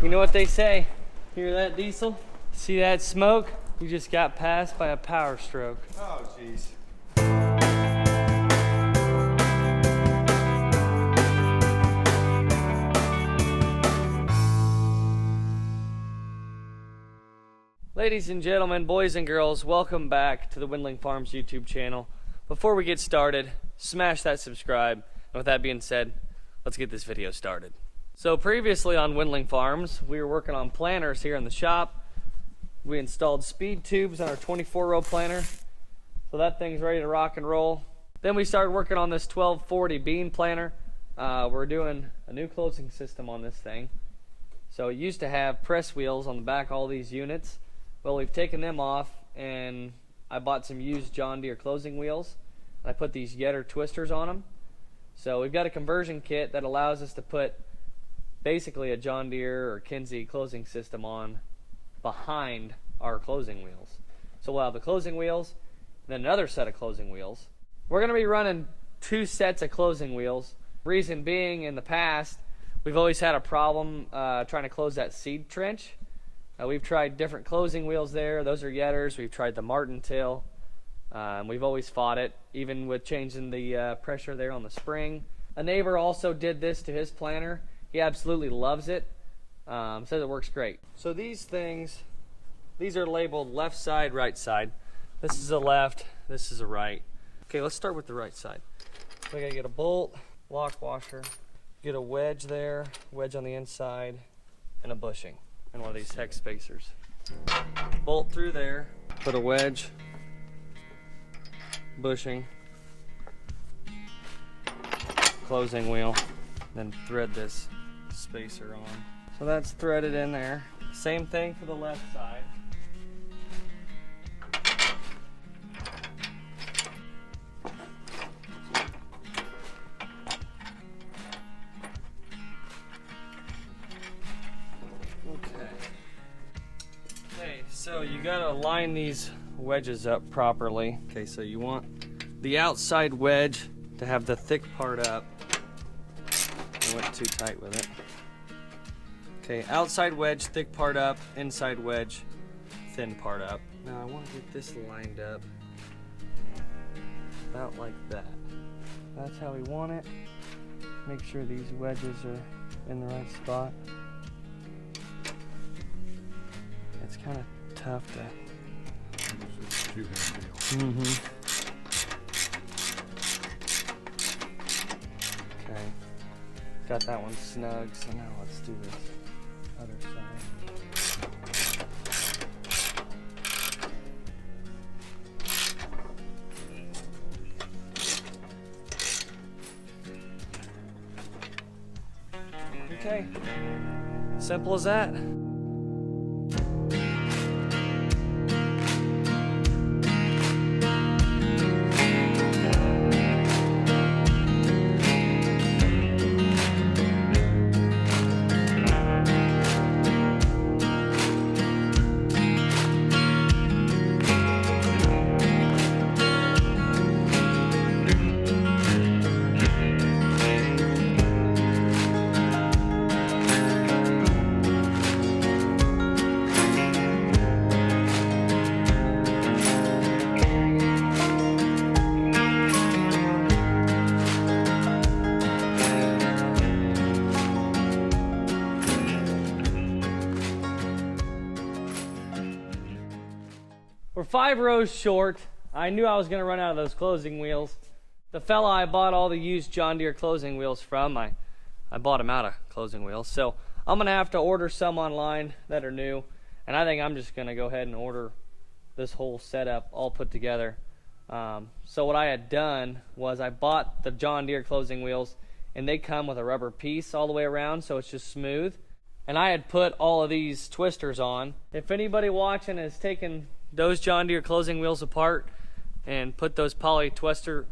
You know what they say? Hear that, Diesel? See that smoke? You just got passed by a power stroke. Oh, jeez. Ladies and gentlemen, boys and girls, welcome back to the Wendling Farms YouTube channel. Before we get started, smash that subscribe. And with that being said, let's get this video started. So previously on Wendling Farms, we were working on planters here in the shop. We installed speed tubes on our 24-row planter. So that thing's ready to rock and roll. Then we started working on this 1240 bean planter. We're doing a new closing system on this thing. So it used to have press wheels on the back of all these units. Well, we've taken them off, and I bought some used John Deere closing wheels, and I put these Yetter twisters on them. So we've got a conversion kit that allows us to put basically a John Deere or Kinsey closing system on behind our closing wheels. So we'll have the closing wheels, and then another set of closing wheels. We're going to be running 2 sets of closing wheels. Reason being, in the past, we've always had a problem trying to close that seed trench. We've tried different closing wheels there. Those are Yetters. We've tried the Martin-Till. We've always fought it, even with changing the pressure there on the spring. A neighbor also did this to his planter. He absolutely loves it. Says it works great. So these things, these are labeled left side, right side. This is a left, this is a right. Okay, let's start with the right side. So I gotta get a bolt, lock washer, get a wedge there, wedge on the inside, and a bushing. And one of these hex spacers. Bolt through there, put a wedge, bushing, closing wheel, then thread this spacer on. So that's threaded in there. Same thing for the left side. So you gotta line these wedges up properly. Okay, so you want the outside wedge to have the thick part up. I went too tight with it. Okay, outside wedge, thick part up, inside wedge, thin part up. Now I want to get this lined up about like that. That's how we want it. Make sure these wedges are in the right spot. It's kind of tough to. Okay, got that one snug. So now let's do this other side. Okay, simple as that. We're 5 rows short. I knew I was going to run out of those closing wheels. The fella I bought all the used John Deere closing wheels from, I bought him out of closing wheels. So I'm going to have to order some online that are new. And I think I'm just going to go ahead and order this whole setup all put together. So what I had done was I bought the John Deere closing wheels, and they come with a rubber piece all the way around, so it's just smooth. And I had put all of these twisters on. If anybody watching has taken those John Deere closing wheels apart and put those poly twister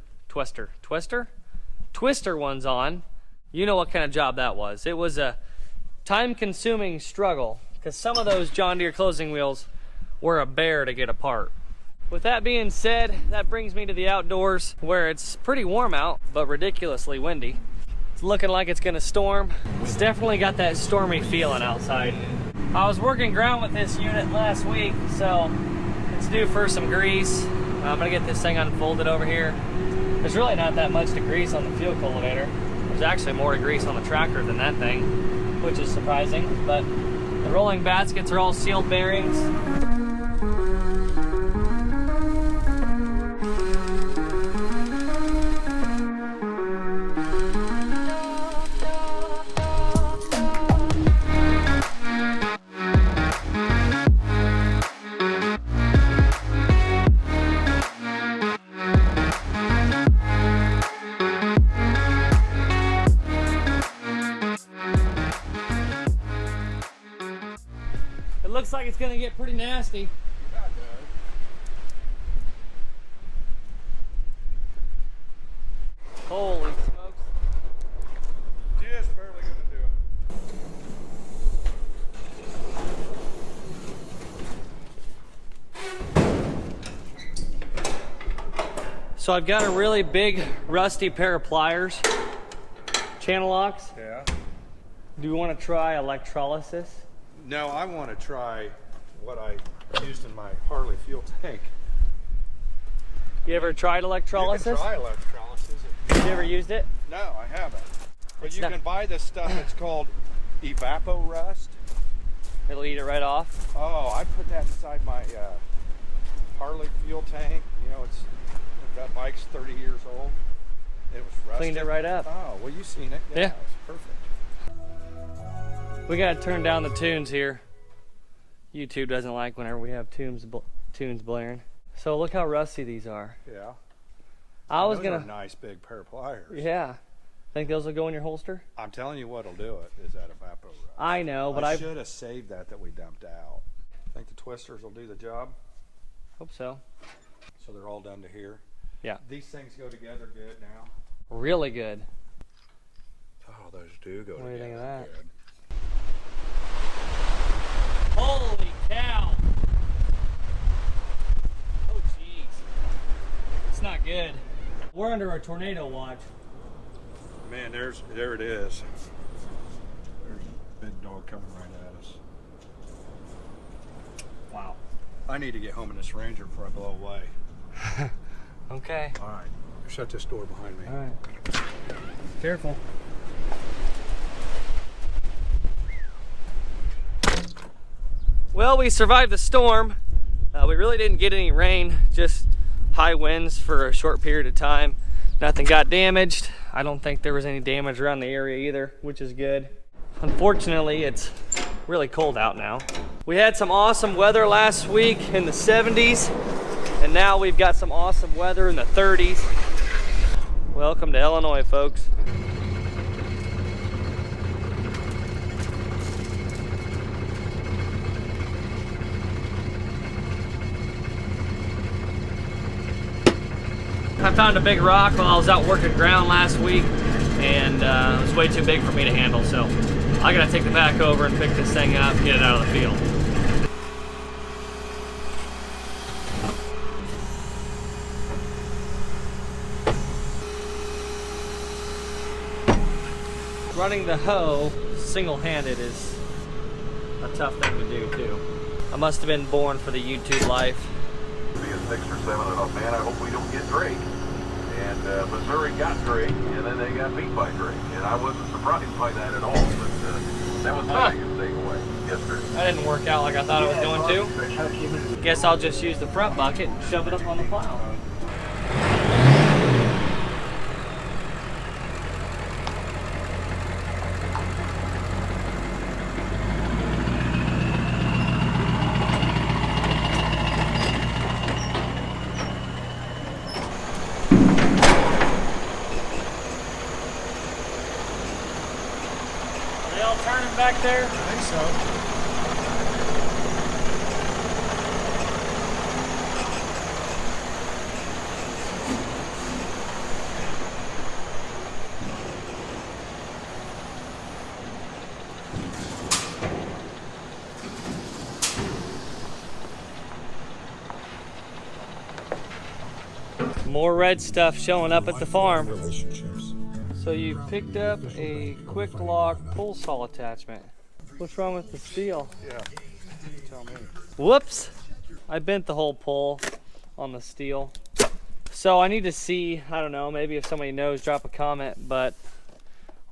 ones on, you know what kind of job that was. It was a time-consuming struggle because some of those John Deere closing wheels were a bear to get apart. With that being said, that brings me to the outdoors where it's pretty warm out but ridiculously windy. It's looking like it's gonna storm. It's definitely got that stormy feeling outside. I was working ground with this unit last week, so it's due for some grease. I'm gonna get this thing unfolded over here. There's really not that much to grease on the fuel cultivator. There's actually more to grease on the tractor than that thing, which is surprising, but the rolling baskets are all sealed bearings. It looks like it's gonna get pretty nasty. Holy smokes. Just barely gonna do it. So I've got a really big rusty pair of pliers, channel locks. Yeah. Do you want to try electrolysis? No, I want to try what I used in my Harley fuel tank. You ever tried electrolysis? You can try electrolysis. You ever used it? No, I haven't. But It's you not- can buy this stuff. It's called Evapo Rust. It'll eat it right off. Oh, I put that inside my Harley fuel tank. You know, that bike's 30 years old. It was rusted. Cleaned it right up. Oh, well, you've seen it. Yeah. It's perfect. We gotta turn down the tunes here. YouTube doesn't like whenever we have tunes blaring. So look how rusty these are. Yeah. I was Those are gonna. a nice big pair of pliers. Yeah. Think those will go in your holster? I'm telling you what'll do it is that Evapo Rust. I know, but I I should have saved that we dumped out. Think the twisters will do the job? hope so. So they're all done to here. Yeah. These things go together good now. Really good. Oh, those do go What do together you think of that? good. Holy cow! Oh jeez. It's not good. We're under a tornado watch. Man, there it is. There's a big dog coming right at us. Wow. I need to get home in this Ranger before I blow away. Okay. All right, shut this door behind me. All right. Careful. Well, we survived the storm. We really didn't get any rain, just high winds for a short period of time. Nothing got damaged. I don't think there was any damage around the area either, which is good. Unfortunately, it's really cold out now. We had some awesome weather last week in the 70s, and now we've got some awesome weather in the 30s. Welcome to Illinois, folks. I found a big rock while I was out working ground last week, and it was way too big for me to handle, so I gotta take the back over and pick this thing up, get it out of the field. Running the hoe single-handed is a tough thing to do too. I must have been born for the YouTube life. Be a 6 or 7 enough, man. I hope we don't get Drake. And Missouri got Drake, and then they got beat by Drake. And I wasn't surprised by that at all, but that was my biggest takeaway yesterday. That didn't work out like I thought it was going to. Guess I'll just use the front bucket and shove it up on the plow. Are they all turning back there? I think so. More red stuff showing up at the farm. Relationships. So you picked up a quick lock pull saw attachment. What's wrong with the steel? Yeah, tell me. Whoops! I bent the whole pull on the steel. So I need to see, I don't know, maybe if somebody knows, drop a comment, but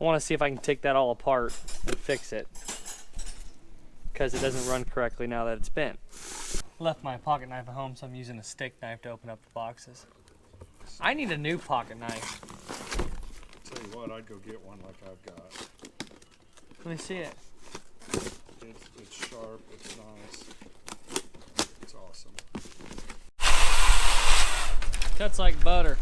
I want to see if I can take that all apart and fix it, because it doesn't run correctly now that it's bent. Left my pocket knife at home, so I'm using a steak knife to open up the boxes. I need a new pocket knife. Tell you what, I'd go get one like I've got. Let me see it. It's sharp, it's nice, it's awesome. Cuts like butter.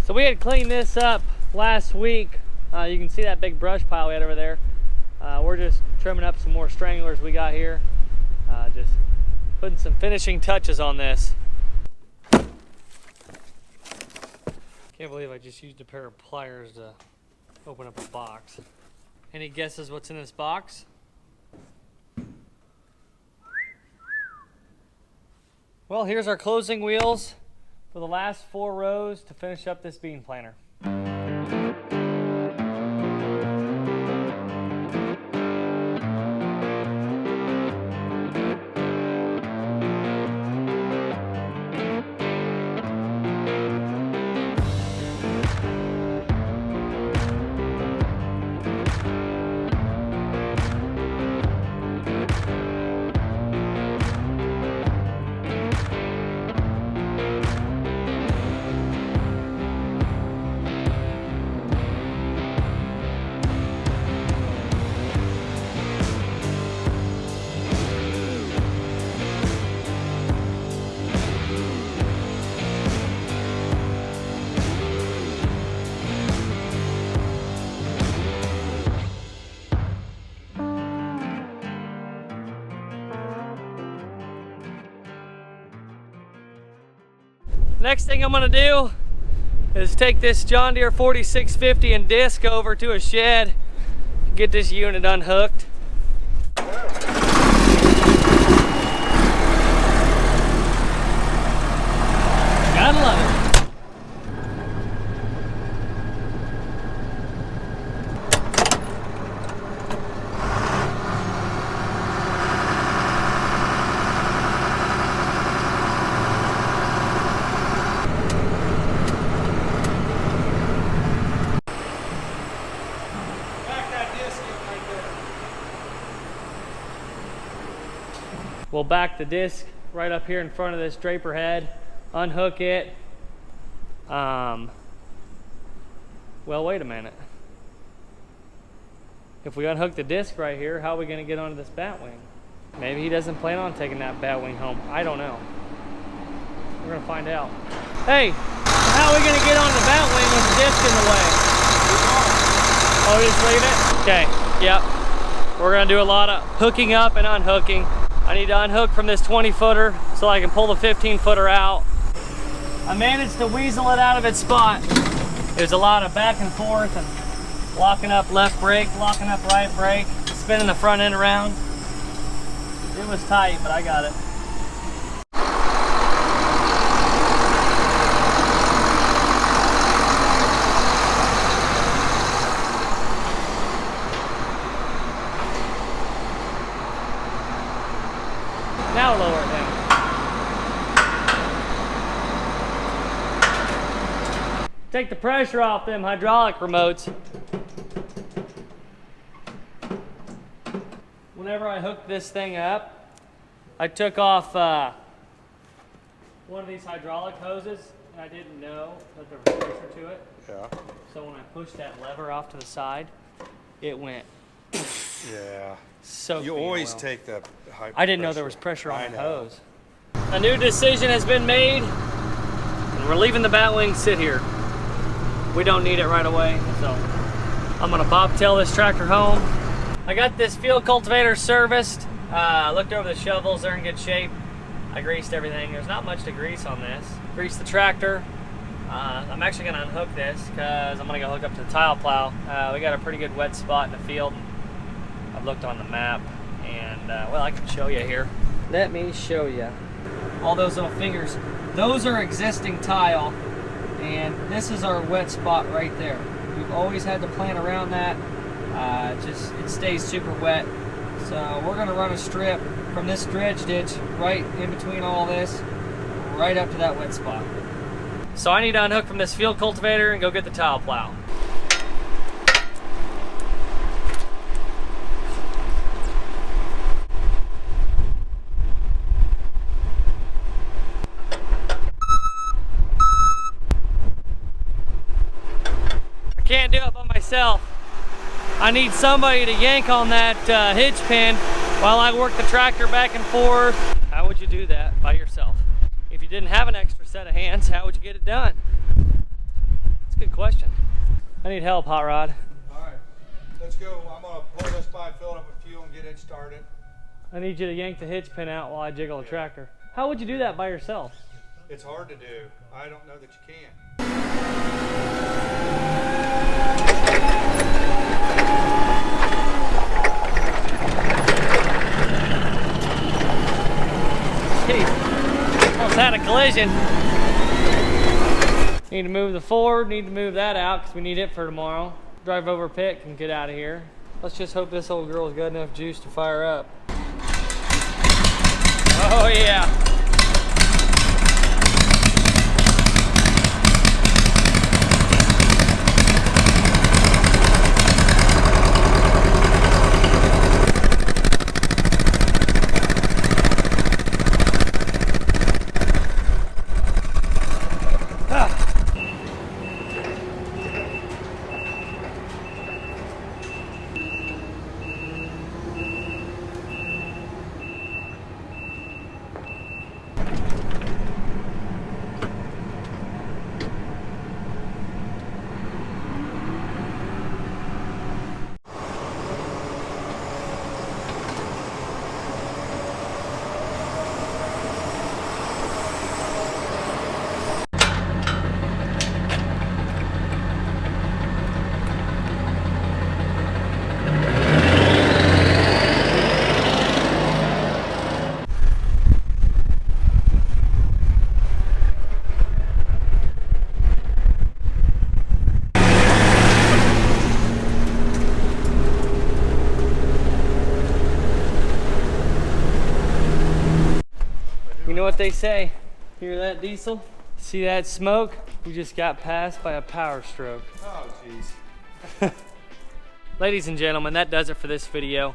So we had cleaned this up last week. You can see that big brush pile we had over there. We're just trimming up some more stranglers we got here. Just putting some finishing touches on this. Can't believe I just used a pair of pliers to open up a box. Any guesses what's in this box? Well, here's our closing wheels for the last 4 rows to finish up this bean planter. Next thing I'm gonna do is take this John Deere 4650 and disc over to a shed, get this unit unhooked. Gotta love it. We'll back the disc right up here in front of this draper head, unhook it. Well, wait a minute. If we unhook the disc right here, how are we gonna get onto this bat wing? Maybe he doesn't plan on taking that bat wing home. I don't know. We're gonna find out. Hey, how are we gonna get on the bat wing with the disc in the way? Oh, we just leave it? Okay, yep. We're gonna do a lot of hooking up and unhooking. I need to unhook from this 20-footer so I can pull the 15-footer out. I managed to weasel it out of its spot. It was a lot of back and forth and locking up left brake, locking up right brake, spinning the front end around. It was tight, but I got it. Now lower it down. Take the pressure off them hydraulic remotes. Whenever I hooked this thing up, I took off one of these hydraulic hoses, and I didn't know that there was pressure to it. Yeah. So when I pushed that lever off to the side, it went. Yeah. So you always take the high I didn't know there was pressure on the hose. A new decision has been made, and we're leaving the bat wing sit here. We don't need it right away, so I'm gonna bobtail this tractor home. I got this field cultivator serviced. Looked over the shovels, they're in good shape. I greased everything. There's not much to grease on this. Greased the tractor. I'm actually gonna unhook this because I'm gonna go hook up to the tile plow. We got a pretty good wet spot in the field. I've looked on the map, and well, I can show you here. Let me show you. All those little fingers Those are existing tile, and this is our wet spot right there. We've always had to plan around that. It stays super wet. So we're gonna run a strip from this dredge ditch right in between all this, right up to that wet spot. So I need to unhook from this field cultivator and go get the tile plow. I can't do it by myself. I need somebody to yank on that hitch pin while I work the tractor back and forth. How would you do that by yourself? If you didn't have an extra set of hands, how would you get it done? That's a good question. I need help, Hot Rod. All right, let's go. I'm gonna pull this by, fill it up with fuel, and get it started. I need you to yank the hitch pin out while I jiggle the tractor. How would you do that by yourself? It's hard to do. I don't know that you can. Almost had a collision. Need to move the Ford, need to move that out because we need it for tomorrow. Drive over, pick, and get out of here. Let's just hope this old girl's got enough juice to fire up. Oh yeah. You know what they say? Hear that, Diesel? See that smoke? We just got passed by a power stroke. Oh, jeez. Ladies and gentlemen, that does it for this video.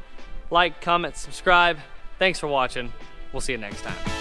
Like, comment, subscribe. Thanks for watching. We'll see you next time.